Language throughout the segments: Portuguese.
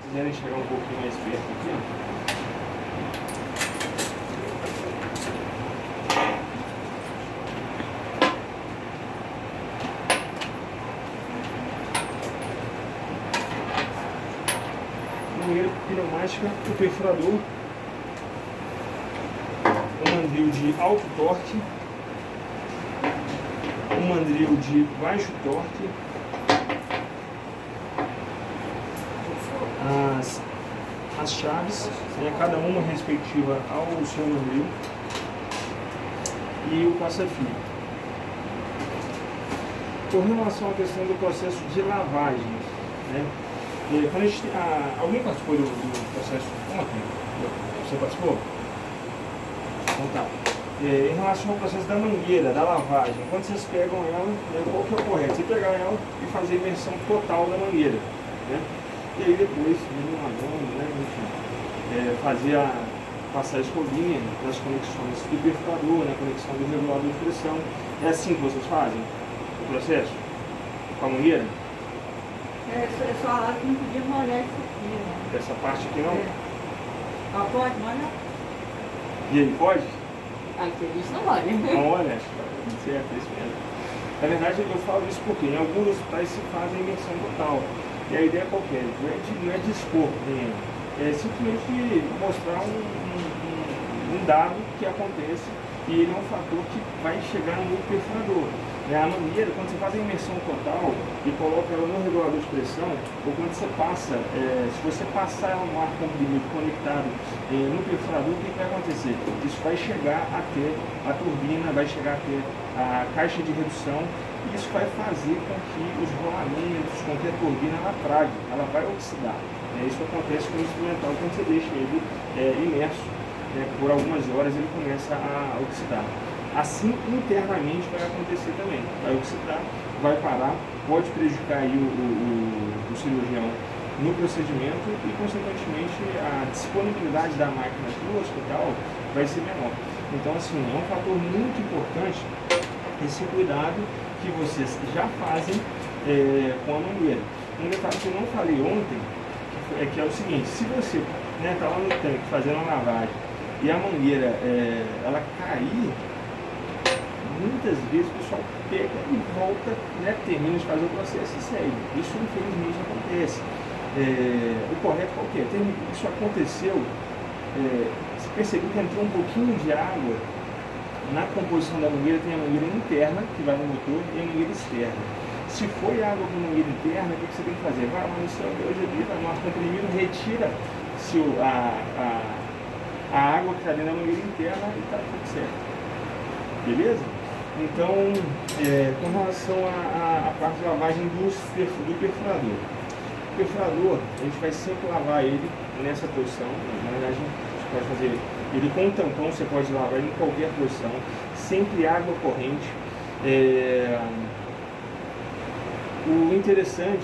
quiserem chegar um pouquinho mais perto aqui, ó. Mangueira pneumática, o perfurador, um mandril de alto torque, um mandril de baixo torque, as chaves, né, cada uma respectiva ao seu mandril, e o passa-fio. Com relação à questão do processo de lavagem, né, quando a gente, alguém participou do processo ontem? Você participou? Então tá. Em relação ao processo da mangueira, da lavagem, quando vocês pegam ela, né, qual que é o correto? Você pegar ela e fazer a imersão total da mangueira, né? E aí depois, lavando, né, enfim, passar a escovinha nas conexões do perfurador, na conexão do regulador de pressão. É assim que vocês fazem o processo? Com a mangueira? Eles falaram que não podia molhar isso aqui, né? Essa parte aqui não? Ah, pode molhar? E aí, pode? Ah, que isso não molha. Não olha, certo, é isso mesmo. Na verdade, eu falo isso porque em alguns hospitais se faz a imersão total. E a ideia qual é? Não é dispor ninguém. É simplesmente mostrar um dado que acontece e ele é um fator que vai chegar no perfurador. A mangueira, quando você faz a imersão total e coloca ela no regulador de pressão, ou quando você passa, se você passar ela no ar comprimido conectado no perfurador, o que vai acontecer? Isso vai chegar até a turbina, vai chegar até a caixa de redução, e isso vai fazer com que os rolamentos, com que a turbina ela trague, ela vai oxidar. Isso acontece com o instrumental quando você deixa ele imerso, por algumas horas ele começa a oxidar. Assim, internamente vai acontecer também. Vai oxidar, vai parar, pode prejudicar aí o cirurgião no procedimento e, consequentemente, a disponibilidade da máquina do hospital vai ser menor. Então, assim, é um fator muito importante esse cuidado que vocês já fazem com a mangueira. Um detalhe que eu não falei ontem que é o seguinte: se você está lá no tanque fazendo a lavagem e a mangueira ela cair, muitas vezes o pessoal pega e volta, termina de fazer o processo e segue. Isso infelizmente acontece. O correto qual que é? Isso aconteceu, você percebeu que entrou um pouquinho de água na composição da mangueira. Tem a mangueira interna que vai no motor e a mangueira externa. Se foi água para a mangueira interna, o que você tem que fazer? Vai lá no seu hoje ali, vai no ar comprimido, retira a água que está dentro da mangueira interna e está tudo certo. Beleza? Então, com relação à parte de lavagem do perfurador. O perfurador, a gente vai sempre lavar ele nessa posição. Na verdade, a gente pode fazer ele com um tampão, você pode lavar ele em qualquer posição. Sempre água corrente. O interessante,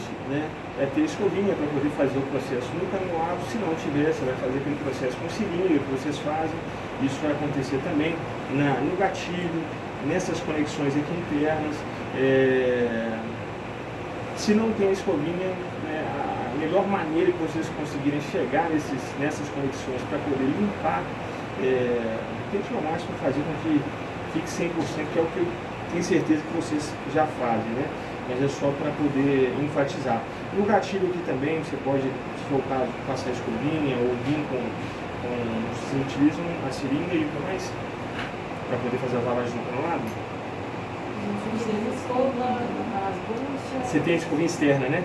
é ter escovinha para poder fazer o processo no granulado. Se não tiver, você vai fazer aquele processo com seringa que vocês fazem. Isso vai acontecer também no gatilho, nessas conexões aqui internas. Se não tem escovinha, a melhor maneira que vocês conseguirem chegar nessas conexões para poder limpar, tente ao máximo fazer com que fique 100%, que é o que eu tenho certeza que vocês já fazem, mas é só para poder enfatizar. No gatilho aqui também você pode, se for o caso, passar a escovinha ou vir vocês utilizam a seringa e o que mais para poder fazer as lavagens no granulado? Você tem a escovinha externa, né?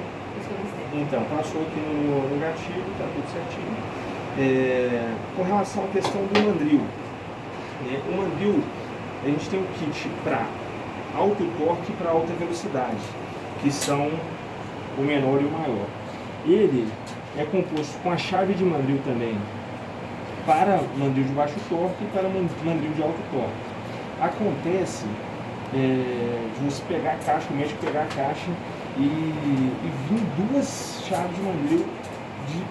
Então, passou aqui no gatilho, está tudo certinho. Com relação à questão do mandril, o mandril, a gente tem um kit para alto torque e para alta velocidade, que são o menor e o maior. Ele é composto com a chave de mandril também, para mandril de baixo torque e para mandril de alto torque. Acontece de você pegar a caixa, o médico pegar a caixa e vir duas chaves de mandril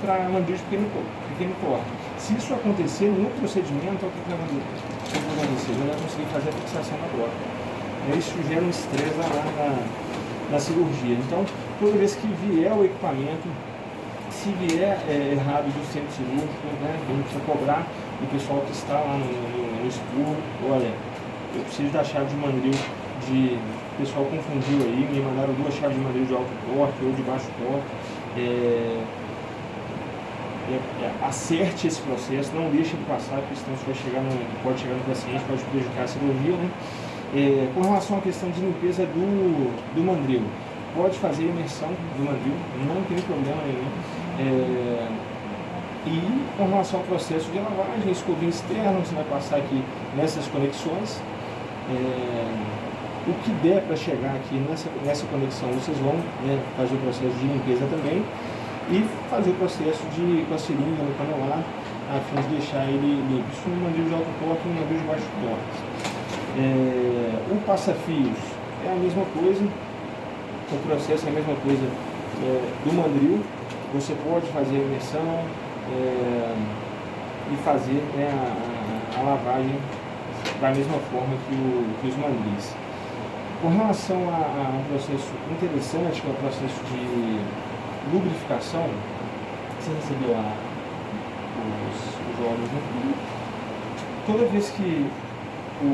para mandril de pequeno torque. Se isso acontecer no procedimento, o que vai acontecer? Não vai conseguir fazer a fixação na troca. Isso gera um estresse lá na cirurgia. Então, toda vez que vier o equipamento Se vier errado do centro cirúrgico, né, a gente precisa cobrar o pessoal que está lá no expurgo. Olha, eu preciso da chave de mandril o pessoal confundiu aí, me mandaram 2 chaves de mandril de alto torque ou de baixo torque. Acerte esse processo, não deixe ele passar, porque senão isso pode chegar no paciente, pode prejudicar a cirurgia, né? Com relação à questão de limpeza do mandril, pode fazer imersão do mandril, não tem problema nenhum. E com relação ao processo de lavagem, escovinha externa, você vai passar aqui nessas conexões. O que der para chegar aqui nessa conexão, vocês vão, né, fazer o processo de limpeza também e fazer o processo com a seringa no canular, a fim de deixar ele limpo. Isso no mandril de alto torque e no mandril de baixo torque. O passa-fios é a mesma coisa, o processo é a mesma coisa do mandril. Você pode fazer a imersão e fazer, né, a lavagem da mesma forma que os mandris. Com relação a um processo interessante, que é o processo de lubrificação, você recebeu os óleos, né? Toda vez que o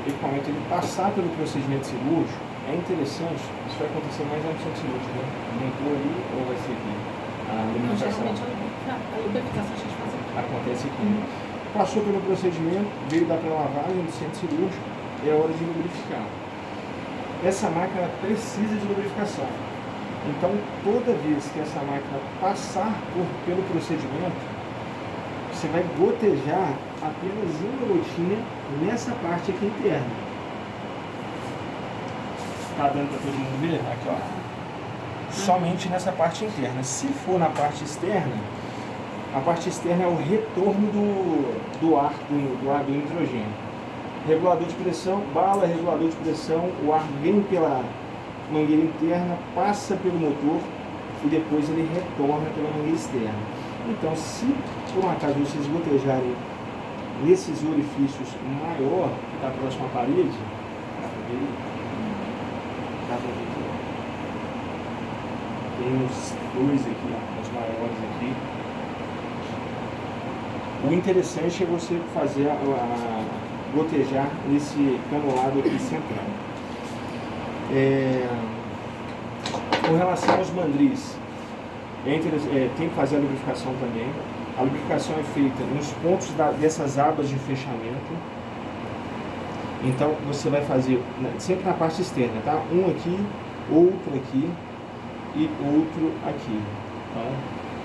equipamento ele passar pelo procedimento cirúrgico, é interessante, isso vai acontecer mais na centro cirúrgico, né? Entrou ali ou vai ser aqui? A lubrificação. A lubrificação a gente faz aqui. Acontece aqui. Passou pelo procedimento, veio da pré-lavagem do centro cirúrgico, é hora de lubrificar. Essa máquina precisa de lubrificação. Então, toda vez que essa máquina passar pelo procedimento, você vai gotejar apenas uma gotinha nessa parte aqui interna. Tá dando para todo mundo ver? Aqui, ó. Somente nessa parte interna. Se for na parte externa, a parte externa é o retorno do ar do nitrogênio. Regulador de pressão, bala, regulador de pressão, o ar vem pela mangueira interna, passa pelo motor e depois ele retorna pela mangueira externa. Então, se por um acaso vocês gotejarem nesses orifícios maior, que está próximo à parede, dá para ver aqui, tem uns 2 aqui, ó, os maiores aqui. O interessante é você fazer gotejar nesse canulado aqui central. Com relação aos mandris, tem que fazer a lubrificação também. A lubrificação é feita nos pontos dessas abas de fechamento. Então você vai fazer sempre na parte externa, tá? Um aqui, outro aqui e outro aqui. Então,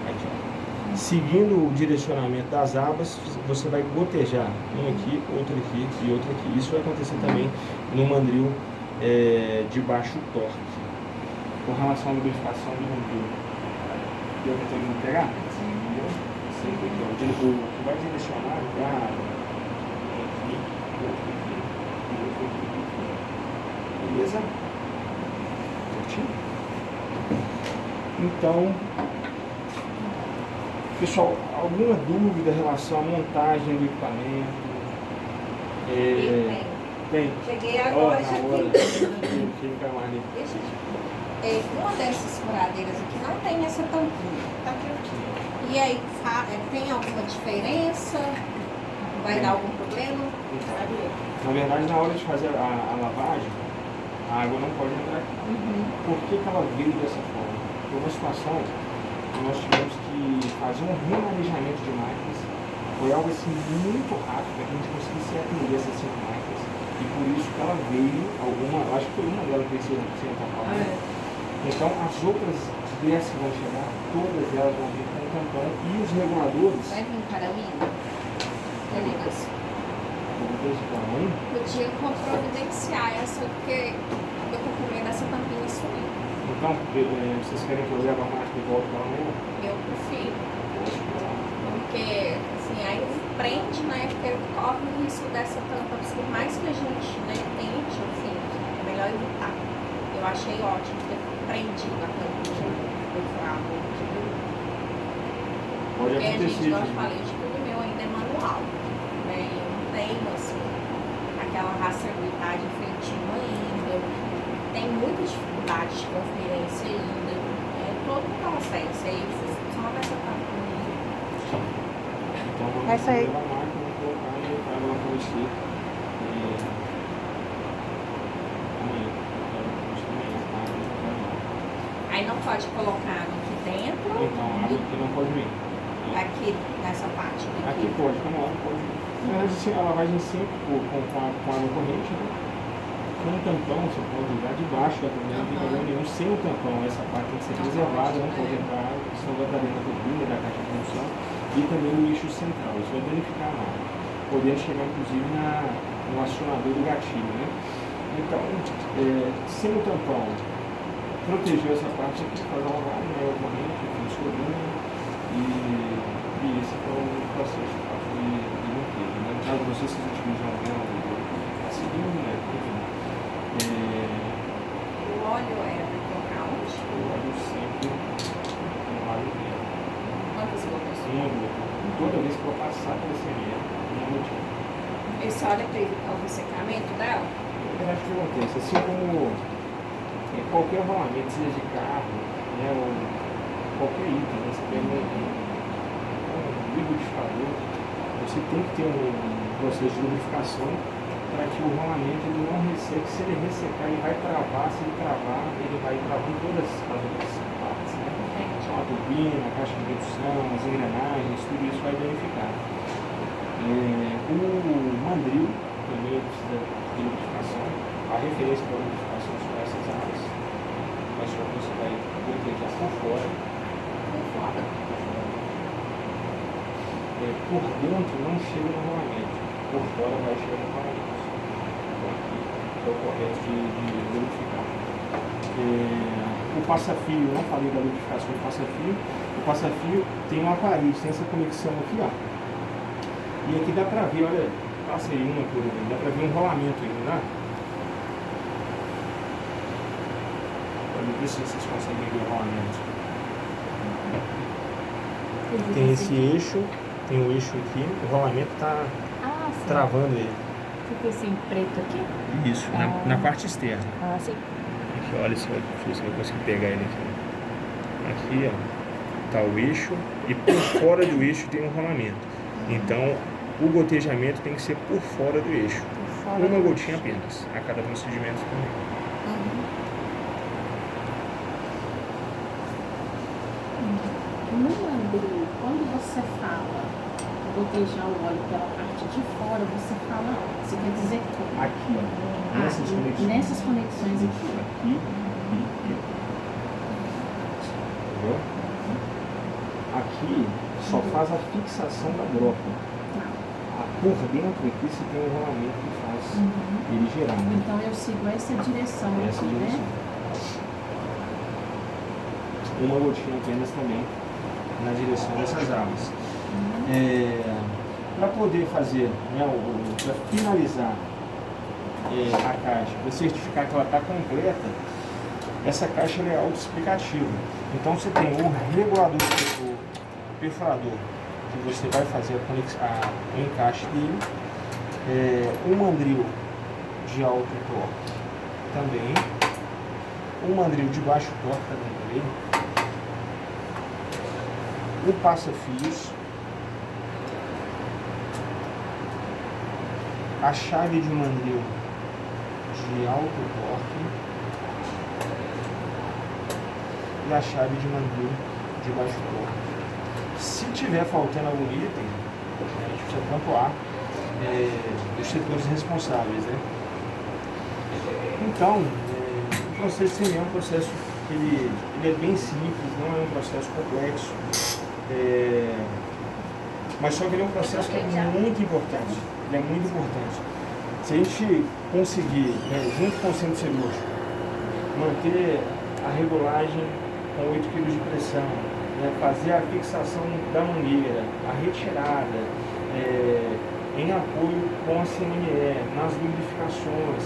aqui, ó. Seguindo o direcionamento das abas, você vai gotejar um aqui, outro aqui e outro aqui. Isso vai acontecer também no mandril de baixo torque. Com relação à lubrificação do mandril, deu para todo mundo pegar? Sim. Sempre aqui, ó. O que vai direcionar para aqui, outro aqui e outro aqui. Beleza? Certinho? Então, pessoal, alguma dúvida em relação à montagem do equipamento? Tem. Cheguei agora, já Uma dessas furadeiras aqui não tem essa tampinha. Tá aqui. E aí, tem alguma diferença? Vai dar algum problema? Na verdade, na hora de fazer a lavagem, a água não pode entrar aqui. Por que ela veio dessa forma? Foi uma situação que nós tivemos que fazer um remanejamento de máquinas. Foi algo assim muito rápido para que a gente conseguisse atender essas 5 máquinas. E por isso que ela veio, acho que foi uma delas que veio sem tampão. Então as outras 10 que vão chegar, todas elas vão vir com tampão e os reguladores. Vai vir para mim? Meninas. Podia providenciar essa, porque eu tô com medo dessa tampinha sumir. Então, vocês querem que eu leve a máquina de volta para ela? Eu prefiro. Porque, assim, aí prende, né? Porque corre o risco dessa tampa. Por mais que a gente, né, tente, enfim, é melhor evitar. Eu achei ótimo ter prendido a tampa do fravo. Pode porque acontecer. A gente, como eu falei, de tudo meu ainda é manual. Né? Eu não tenho, assim, aquela rastreabilidade feitinho ainda. Tem muita dificuldade de conferência ainda. É todo um processo. Aí são Essa aí. Vou levar a máquina, vou colocar e eu trago lá para você. Amanhã. Aí não pode colocar aqui dentro. Então, a água aqui não pode vir. Aqui, nessa parte Aqui pode, como hora pode. Na verdade, a lavagem sempre com água corrente, né? Com um tampão, você pode usar debaixo da torneira, não tem problema nenhum. Sem o tampão, essa parte tem que ser reservada, não pode entrar água, senão vai estar dentro da turbina, da caixa de produção e também no eixo central. Isso vai danificar a máquina, podendo chegar inclusive no acionador do gatilho, né? Então, sem o tampão, protegeu essa parte aqui, faz a lavagem, né? Água corrente, funciona e esse é o processo de limpeza, né? Caso vocês utilizem a cilindra, enfim. O óleo era para colocar onde? O óleo sempre no óleo dele. Quantas gotas? Uma gota. Toda vez que eu passar por esse ambiente, uma gotinha. Esse óleo é para evitar o ressecamento dela? Eu acho que acontece, assim como qualquer rolamento, seja de carro, né, ou qualquer item, né, você tem um lubrificador, você tem que ter um processo de lubrificação para que o rolamento ele não resseque. Se ele ressecar, ele vai travar, se ele travar, ele vai travando todas as outras partes, né? Então, a turbina, a caixa de redução, as engrenagens, tudo isso vai danificar. O mandril também precisa de lubrificação. A referência para a lubrificação são essas áreas, mas só que você vai proteger por fora. Por fora. Por dentro não chega no rolamento, por fora vai chegar no rolamento. É o correto de lubrificar. O passa-fio, não falei da lubrificação do passa-fio. O passa-fio tem um aparelho, tem essa conexão aqui, ó. E aqui dá pra ver, olha, passa aí uma coisa, dá pra ver um rolamento aí, não dá? Olha, ver se vocês conseguem ver o rolamento. Tem esse eixo, tem um eixo aqui, o rolamento tá travando ele. Fica assim, preto aqui? Isso, na parte externa. Ah, sim. Aqui, olha se eu conseguir pegar ele aqui. Aqui, ó, tá o eixo e por fora do eixo tem um rolamento. Então, o gotejamento tem que ser por fora do eixo. Uma gotinha apenas, a cada procedimento também. No mandril, quando você fala gotejar o óleo pela parte de fora, você fala onde? Você quer dizer como? Aqui, ó, Nessas conexões aqui. Aqui. Entendeu? Aqui só faz a fixação da broca. Por dentro aqui você tem um rolamento que faz ele girar. Né? Então eu sigo essa direção Essa aqui, direção. né? Uma gotinha apenas também na direção dessas águas. Para poder fazer, né, para finalizar a caixa, para certificar que ela está completa, essa caixa é autoexplicativa. Então você tem o regulador do perfurador, que você vai fazer o encaixe dele, um mandril de alto torque também, um mandril de baixo torque também, o passa-fios, a chave de mandril de alto torque e a chave de mandril de baixo torque. Se tiver faltando algum item, a gente precisa pontuar os setores responsáveis, né? Então, o processo de semear é um processo que ele é bem simples, não é um processo complexo, mas só que ele é um processo que é muito importante. Ele é muito importante. Se a gente conseguir, junto com o centro cirúrgico, manter a regulagem com 8 kg de pressão, fazer a fixação da mangueira, a retirada, em apoio com a CME, nas lubrificações,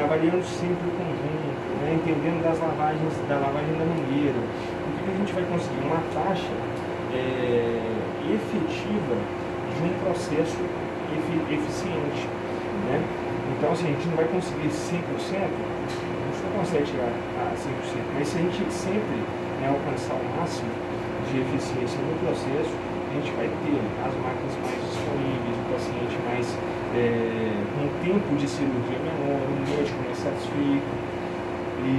avaliando sempre o conjunto, entendendo da lavagem da mangueira, o que a gente vai conseguir? Uma taxa efetiva de um processo eficiente. Né? Então, assim, a gente não vai conseguir 100%, a gente não consegue chegar a 100%, mas se a gente sempre alcançar o máximo de eficiência no processo, a gente vai ter as máquinas mais disponíveis, o paciente mais com um tempo de cirurgia menor, o médico mais satisfeito. E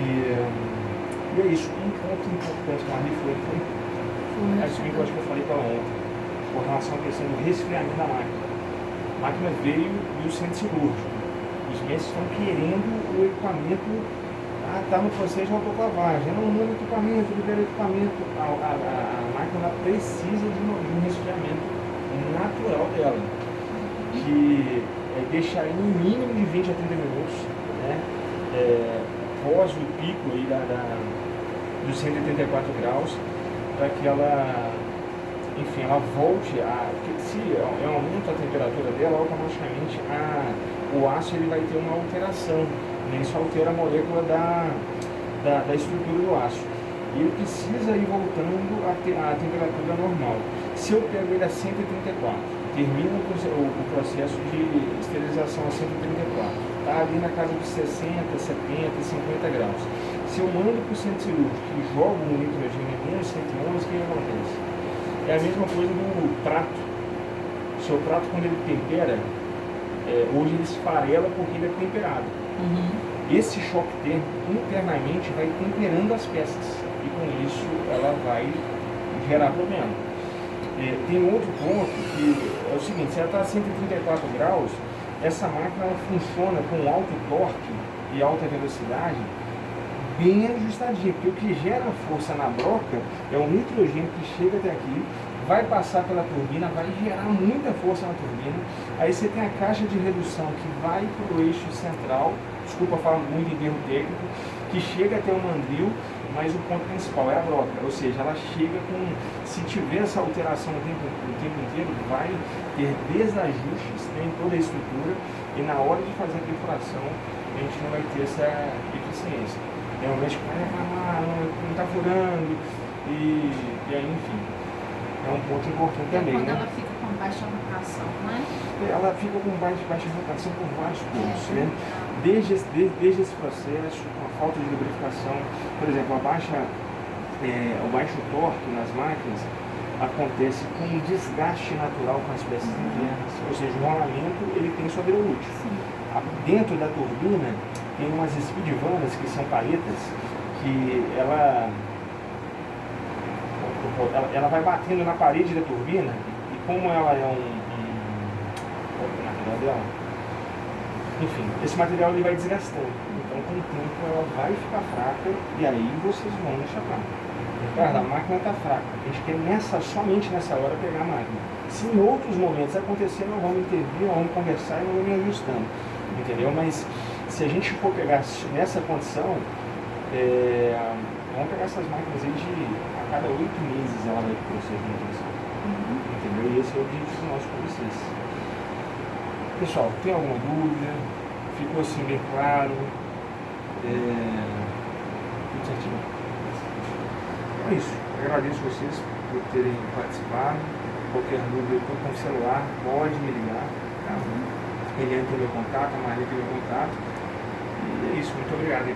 é isso. Um ponto importante que a Marli foi acho que eu falei para ontem, com relação à questão do resfriamento da máquina. A máquina veio do centro cirúrgico. Os médicos estão querendo o equipamento, está no processo de autoclavagem, não manda equipamento, libera equipamento. A máquina precisa de um resfriamento natural dela, que é deixar em um mínimo de 20 a 30 minutos, né? Pós o pico aí dos 184 graus, para que ela, enfim, ela volte a... Porque se eu aumento a temperatura dela, automaticamente o aço ele vai ter uma alteração, né? Isso altera a molécula da estrutura do aço. E ele precisa ir voltando a temperatura normal. Se eu pego ele a 134, termina o processo de esterilização a 134, está ali na casa de 60, 70, 50 graus. Se eu mando para o centro cirúrgico e jogo um nitrogênio em menos 111, o que acontece? É a mesma coisa do prato. O seu prato, quando ele tempera, hoje ele esfarela porque ele é temperado. Esse choque térmico internamente vai temperando as peças e com isso ela vai gerar problema. Tem outro ponto que é o seguinte: se ela está a 134 graus, essa máquina ela funciona com alto torque e alta velocidade bem ajustadinha, porque o que gera força na broca é o nitrogênio que chega até aqui, vai passar pela turbina, vai gerar muita força na turbina, aí você tem a caixa de redução que vai para o eixo central, desculpa falar muito em termo técnico, que chega até o mandril, mas o ponto principal é a broca, ou seja, ela chega com, se tiver essa alteração o tempo inteiro, vai ter desajustes, né, em toda a estrutura, e na hora de fazer a perfuração, a gente não vai ter essa eficiência. O médico vai reclamar, não está furando, e aí, enfim, é um ponto importante também, quando né? ela fica com baixa rotação, né? Ela fica com baixa rotação por vários pontos, né? Desde esse processo, com a falta de lubrificação, por exemplo, o baixo torque nas máquinas acontece com um desgaste natural com as peças internas, ou seja, o rolamento ele tem sua vida útil. Dentro da turbina tem umas speedvanas que são paletas que ela vai batendo na parede da turbina e como ela é enfim, esse material ele vai desgastando. Então com o tempo ela vai ficar fraca e aí vocês vão chapar. Cara, a máquina está fraca. A gente quer somente nessa hora pegar a máquina. Se em outros momentos acontecer, nós vamos intervir, nós vamos conversar e nós vamos ajustando. Entendeu? Mas se a gente for pegar nessa condição, vamos pegar essas máquinas aí a cada 8 meses ela vai ter o processo de manutenção. Entendeu? E esse é o objetivo nosso com vocês. Pessoal, tem alguma dúvida? Ficou assim bem claro? Tudo certinho? É isso. Eu agradeço vocês por terem participado. Qualquer dúvida, eu estou com o celular, pode me ligar. Tá? Eliane tem meu contato, a Maria tem meu contato. E é isso. Muito obrigado aí